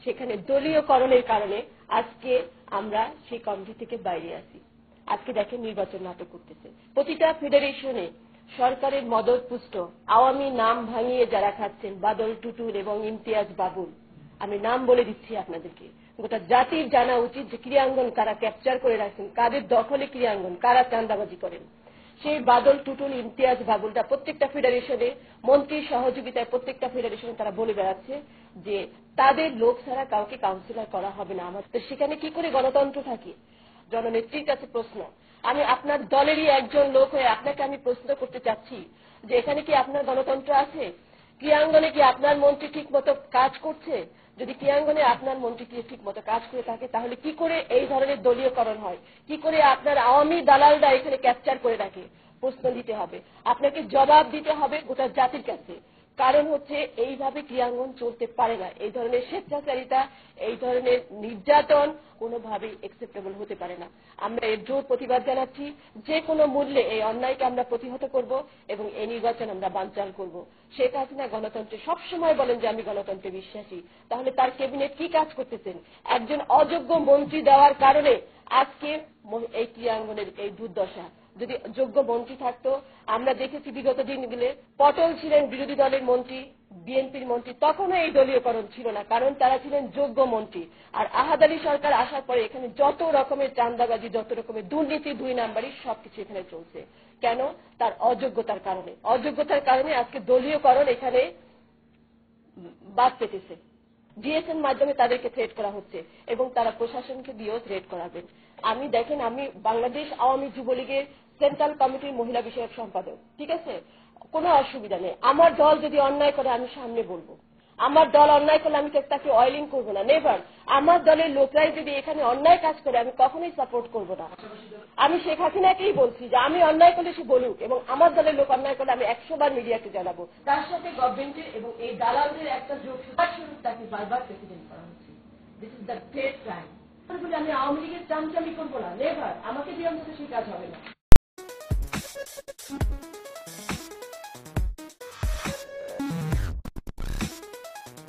সেখানে দলীয়করণের কারণে আজকে আমরা সেই কমিটি থেকে বাইরে আসি। আজকে দেখেন নির্বাচন নাটক করতেছে। প্রতিটা ফেডারেশনে সরকারের মদতপুষ্ট আওয়ামী নাম ভাঙিয়ে যারা খাচ্ছেন, বাদল টুটুল এবং ইমতিয়াজ বাবুল, আমি নাম বলে দিচ্ছি আপনাদেরকে। গোটা জাতির জানা উচিত যে ক্রীড়াঙ্গন কারা ক্যাপচার করে রাখছেন, কাদের দখলে ক্রীড়াঙ্গন, কারা চাঁদাবাজি করেন। সেই বাদল টুটুল ইমতিয়াজ বাবুলটা প্রত্যেকটা ফেডারেশনে মন্ত্রীর সহযোগিতায় প্রত্যেকটা ফেডারেশনে তারা বলে বেড়াচ্ছে যে তাদের লোক ছাড়া কাউকে কাউন্সিলর করা হবে না। আমাদের সেখানে কি করে গণতন্ত্র থাকে? জননেত্রীর কাছে প্রশ্ন। আমি আপনার দলেরই একজন লোক হয়ে আপনাকে আমি প্রশ্ন করতে চাচ্ছি যে এখানে কি আপনার গণতন্ত্র আছে? ক্রীড়াঙ্গনে কি আপনার মন্ত্রী ঠিক মতো কাজ করছে? যদি ক্রীড়াঙ্গনে আপনার মন্ত্রী ঠিক মতো কাজ করে থাকে তাহলে কি করে এই ধরনের দলীয়করণ হয়? কি করে আপনার আওয়ামী দালালরা এখানে ক্যাপচার করে রাখে? প্রশ্ন দিতে হবে, আপনাকে জবাব দিতে হবে গোটা জাতির কাছে। কারণ হচ্ছে এইভাবে ক্রীড়াঙ্গন চলতে পারে না। এই ধরনের স্বেচ্ছাচারিতা, এই ধরনের নির্যাতন কোনোভাবেই অ্যাকসেপ্টেবল হতে পারে না। আমরা এর জোর প্রতিবাদ জানাচ্ছি। যে কোনো মূল্যে এই অন্যায়কে আমরা প্রতিহত করব এবং এই নির্বাচন আমরা বানচাল করব। শেখ হাসিনা গণতন্ত্রে সবসময় বলেন যে আমি গণতন্ত্রে বিশ্বাসী। তাহলে তার ক্যাবিনেট কি কাজ করতেছেন? একজন অযোগ্য মন্ত্রী দেওয়ার কারণে আজকে এই ক্রীড়াঙ্গনের এই দুর্দশা। যদি যোগ্য মন্ত্রী থাকতো, আমরা দেখেছি বিগত দিনগুলো পটল ছিলেন বিরোধী দলের মন্ত্রী, বিএনপির মন্ত্রী, তখনও এই দলীয়করণ ছিল না, কারণ তারা ছিলেন যোগ্য মন্ত্রী। আর আহাদ আলী সরকার আসার পরে এখানে যত রকমের চাঁদাবাজি, যত রকমের দুর্নীতি, দুই নাম্বারই সবকিছু এখানে চলছে। কেন? তার অযোগ্যতার কারণে। অযোগ্যতার কারণে আজকে দলীয়করণ এখানে বাদ পেতেছে। ডিএসএন মাধ্যমে তাদেরকে থ্রেট করা হচ্ছে এবং তারা প্রশাসনকে দিয়েও থ্রেট করাবেন। আমি দেখেন, আমি বাংলাদেশ আওয়ামী যুবলীগের সেন্ট্রাল কমিটির মহিলা বিষয়ক সম্পাদক, ঠিক আছে? কোনো অসুবিধা নেই। আমার দল যদি অন্যায় করে আমি সামনে বলবো। আমার দল অন্যায় করলে আমি তাকে অয়েলিং করবো না, নেভার। আমার দলের লোকরাই যদি এখানে অন্যায় কাজ করে আমি কখনোই সাপোর্ট করবো না। আমি শেখ হাসিনাকেই বলছি যে আমি অন্যায় করলে সে বলুক, এবং আমার দলের লোক অন্যায় করলে আমি 100 বার মিডিয়াকে জানাবো। তার সাথে গভর্নমেন্টের এবং এই দালালদের একটা যোগসূত্র তাকে বারবার প্রেসিডেন্ট করা হচ্ছে। This is the great crime. আমি আওয়ামী লীগের চামচামি করবো না, নেভার। আমাকে দিয়ে অন্তত সেই কাজ হবে না।